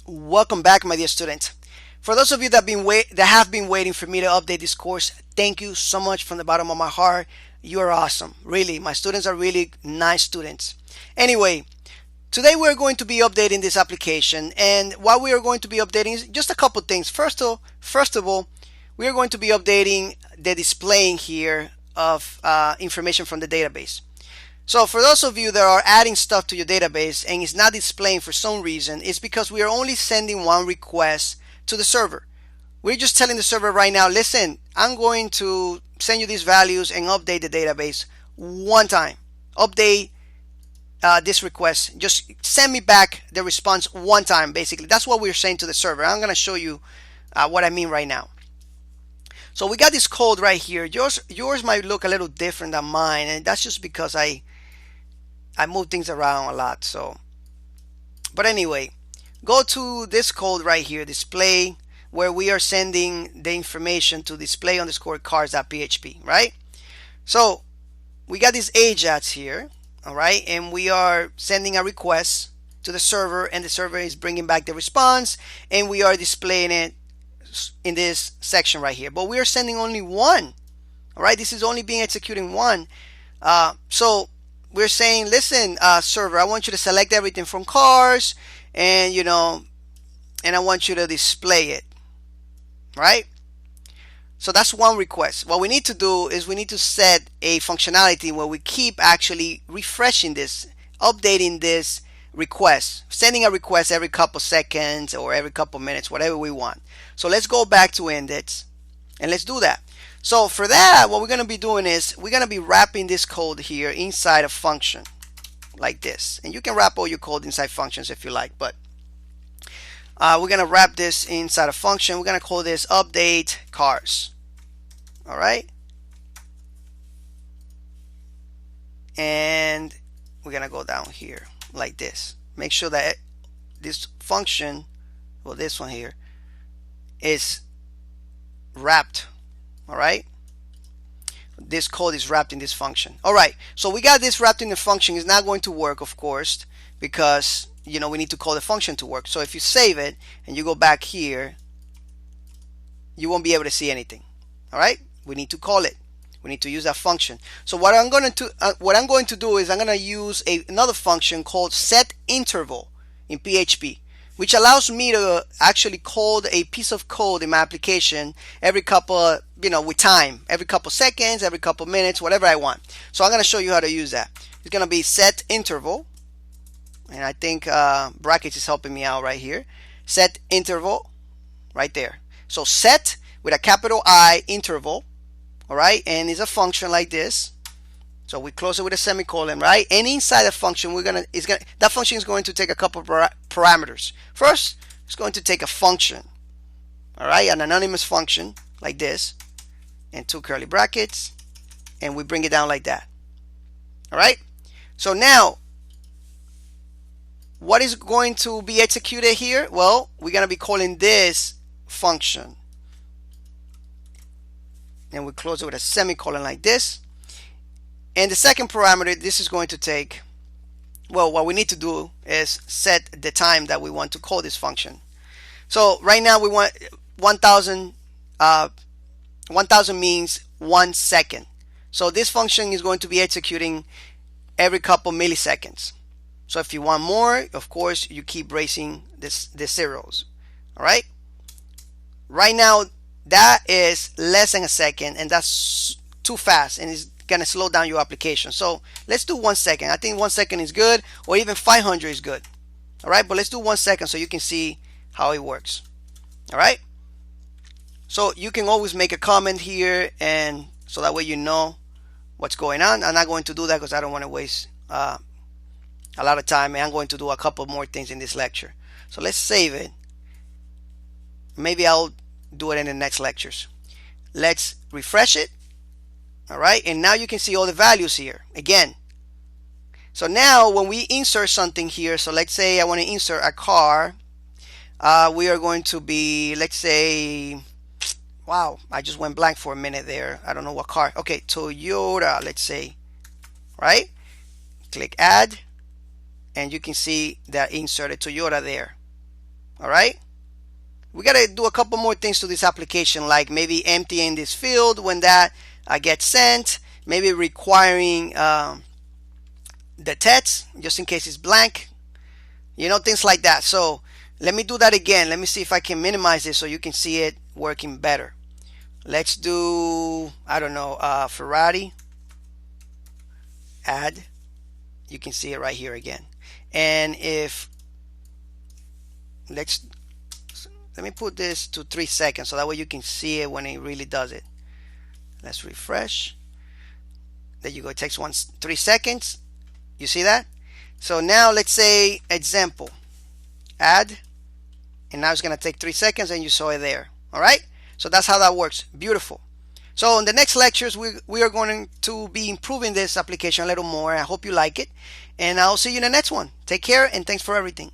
Welcome back, my dear students. For those of you that have been waiting for me to update this course, thank you so much from the bottom of my heart. You are awesome. Really, my students are really nice students. Anyway, today we're going to be updating this application, and what we are going to be updating is just a couple things. First of all, we are going to be updating the displaying here of information from the database. So for those of you that are adding stuff to your database and it's not displaying for some reason, it's because we are only sending one request to the server. We're just telling the server right now, listen, I'm going to send you these values and update the database one time. Update this request. Just send me back the response one time, basically. That's what we're saying to the server. I'm going to show you what I mean right now. So we got this code right here. Yours might look a little different than mine, and that's just because I move things around a lot. But anyway, go to this code right here, display, where we are sending the information to display underscore cars.php, right? So we got these AJAX here, all right, and we are sending a request to the server, and the server is bringing back the response, and we are displaying it in this section right here. But we are sending only one, all right? This is only being executing one. So we're saying, listen, server, I want you to select everything from cars, and and I want you to display it, right? So that's one request. What we need to do is we need to set a functionality where we keep actually refreshing this, updating this request, sending a request every couple seconds or every couple minutes, whatever we want. So let's go back to index and let's do that. So for that, what we're going to be doing is we're going to be wrapping this code here inside a function like this. And you can wrap all your code inside functions if you like, but we're going to wrap this inside a function. We're going to call this update cars. All right. And we're going to go down here like this. Make sure that this function, well, this one here, is wrapped. All right, this code is wrapped in this function. All right, so we got this wrapped in the function. It's not going to work, of course, because we need to call the function to work. So if you save it and you go back here, you won't be able to see anything. All right, we need to call it. We need to use that function. So what I'm going to do is I'm going to use another function called setInterval in PHP, which allows me to actually code a piece of code in my application every couple, with time, every couple seconds, every couple minutes, whatever I want. So I'm going to show you how to use that. It's going to be setInterval, and I think brackets is helping me out right here. setInterval, right there. So set with a capital I interval, all right, and it's a function like this. So we close it with a semicolon, right? And inside the function, that function is going to take a couple of parameters. First, it's going to take a function, all right, an anonymous function like this, and two curly brackets, and we bring it down like that. All right. So now, what is going to be executed here? Well, we're going to be calling this function, and we close it with a semicolon like this. And the second parameter, this is going to take, well, what we need to do is set the time that we want to call this function. So right now we want 1000. 1000 means 1 second. So this function is going to be executing every couple milliseconds. So if you want more, of course, you keep raising the zeros. All right. Right now, that is less than a second, and that's too fast, and it's gonna slow down your application. So let's do 1 second. I think 1 second is good, or even 500 is good. All right, but let's do 1 second so you can see how it works. All right, so you can always make a comment here, and so that way you know what's going on. I'm not going to do that because I don't want to waste a lot of time, and I'm going to do a couple more things in this lecture. So let's save it. Maybe I'll do it in the next lectures. Let's refresh it. All right, and now you can see all the values here again. So now when we insert something here, so let's say I want to insert a car, we are going to be, let's say, wow, I just went blank for a minute there. I don't know what car. Okay, Toyota, let's say, right? Click add, and you can see that inserted Toyota there. All right. We got to do a couple more things to this application, like maybe emptying this field when that gets sent, maybe requiring the text just in case it's blank, things like that. So let me do that again. Let me see if I can minimize this so you can see it working better. Let's do, I don't know, Ferrari add. You can see it right here again. And if let me put this to 3 seconds so that way you can see it when it really does it. Let's refresh. There you go. It takes 3 seconds. You see that? So now let's say example add, and now it's going to take 3 seconds, and you saw it there. All right. So that's how that works. Beautiful. So in the next lectures, we are going to be improving this application a little more. I hope you like it, and I'll see you in the next one. Take care, and thanks for everything.